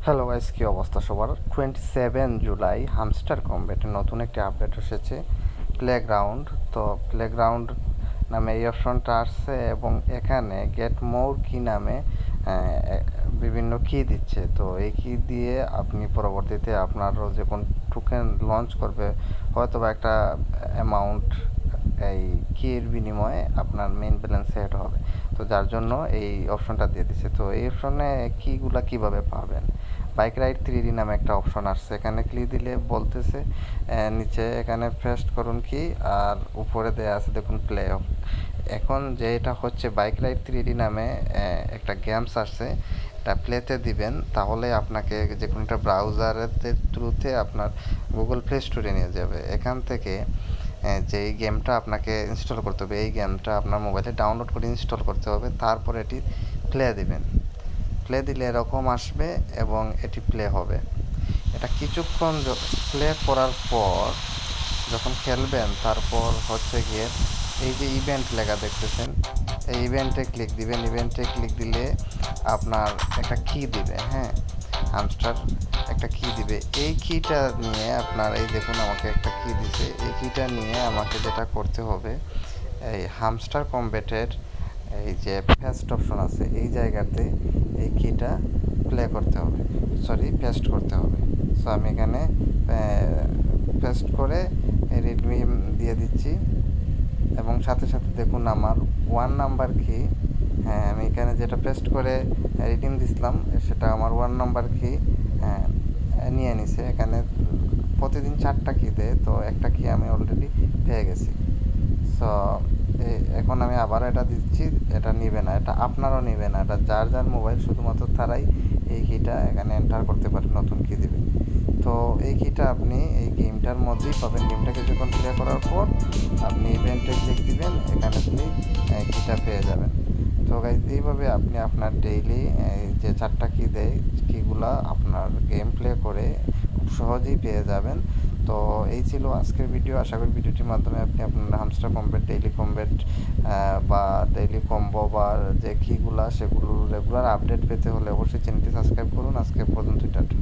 Hello guys, কী অবস্থা সবার? 27 July hamster কম্বেটের নতুন একটি আপডেট এসেছে, প্লেগ্রাউন্ড। তো প্লেগ্রাউন্ড নামে এই অপশনটা আসছে এবং এখানে গেট মোর কি নামে বিভিন্ন কি দিচ্ছে। তো এই কি দিয়ে আপনি পরবর্তীতে আপনারও যে কোন টোকেন লঞ্চ করবে, হয়তো বা একটা অ্যামাউন্ট এই কির বিনিময়ে আপনার মেইন ব্যালেন্স সেট হবে। তো যার জন্য এই অপশনটা দিয়ে দিচ্ছে। তো এই অপশনে কিগুলা কিভাবে পাবেন? বাইক রাইড 3D নামে একটা অপশন আসছে, এখানে ক্লিক দিলে বলতেছে নিচে এখানে পেস্ট করুন কি, আর উপরে দেয়া আছে দেখুন প্লে অফ। এখন যে এটা হচ্ছে বাইক রাইড 3D নামে একটা গেমস আসছে, এটা প্লেতে দিবেন, তাহলে আপনাকে যে কোনো একটা ব্রাউজারের থ্রুতে আপনার গুগল প্লে স্টোরে নিয়ে যাবে। এখান থেকে যে এই গেমটা আপনাকে ইনস্টল করতে হবে, এই গেমটা আপনার মোবাইলে ডাউনলোড করে ইনস্টল করতে হবে, তারপর এটি প্লে দিবেন। প্লে দিলে এরকম আসবে এবং এটি প্লে হবে। এটা কিছুক্ষণ প্লে করার পর যখন খেলবেন, তারপর হচ্ছে গিয়ে এই যে ইভেন্ট লেখা দেখতেছেন, এই ইভেন্টে ক্লিক দিবেন। ইভেন্টে ক্লিক দিলে আপনার একটা কি দিবে, হ্যাঁ, হামস্টার একটা কি দিবে। এই কিটা নিয়ে আপনার, এই দেখুন আমাকে একটা কি দিছে, এই কিটা নিয়ে আমাকে যেটা করতে হবে, এই হামস্টার কম্বেটের এই যে পেস্ট অপশন আছে, এই জায়গাতে এই কিটা প্লে করতে হবে, সরি পেস্ট করতে হবে। সো আমি এখানে পেস্ট করে রেডমি দিয়ে দিচ্ছি এবং সাথে সাথে দেখুন আমার 1 নাম্বার কি, হ্যাঁ, আমি এখানে যেটা পেস্ট করে রিডিম দিছিলাম সেটা আমার 1 নাম্বার কি নিয়ে নিছে। এখানে প্রতিদিন 4টা কি দেয়, তো একটা কি আমি অলরেডি পেয়ে গেছি। সো এখন আমি আবার এটা দিচ্ছি, এটা নিবে না, এটা আপনারও নিবে না, এটা যার যার মোবাইল শুধুমাত্র তারাই এই কিটা এখানে এন্টার করতে পারে, নতুন কি দিবে। তো এই কিটা আপনি এই গেমটার মধ্যেই পাবেন। গেমটা কিছুক্ষণ প্লে করার পর আপনি ইভেন্টে ক্লিক দিবেন, এখানে আপনি কিটা পেয়ে যাবেন। তো গাইজ এইভাবে আপনি আপনার ডেইলি যে 4টা কি দেয়, কিগুলা আপনার গেম প্লে করে খুব সহজেই পেয়ে যাবেন। তো এই ছিল আজকের ভিডিও। আশা করি ভিডিওটির মাধ্যমে আপনি আপনার হামস্টার কম্বেট, ডেইলি কম্বেট বা ডেইলি কম্বো বা যে কিগুলা, সেগুলোর রেগুলার আপডেট পেতে হলে অবশ্যই চ্যানেলটি সাবস্ক্রাইব করুন। আজকে পর্যন্ত টাটা।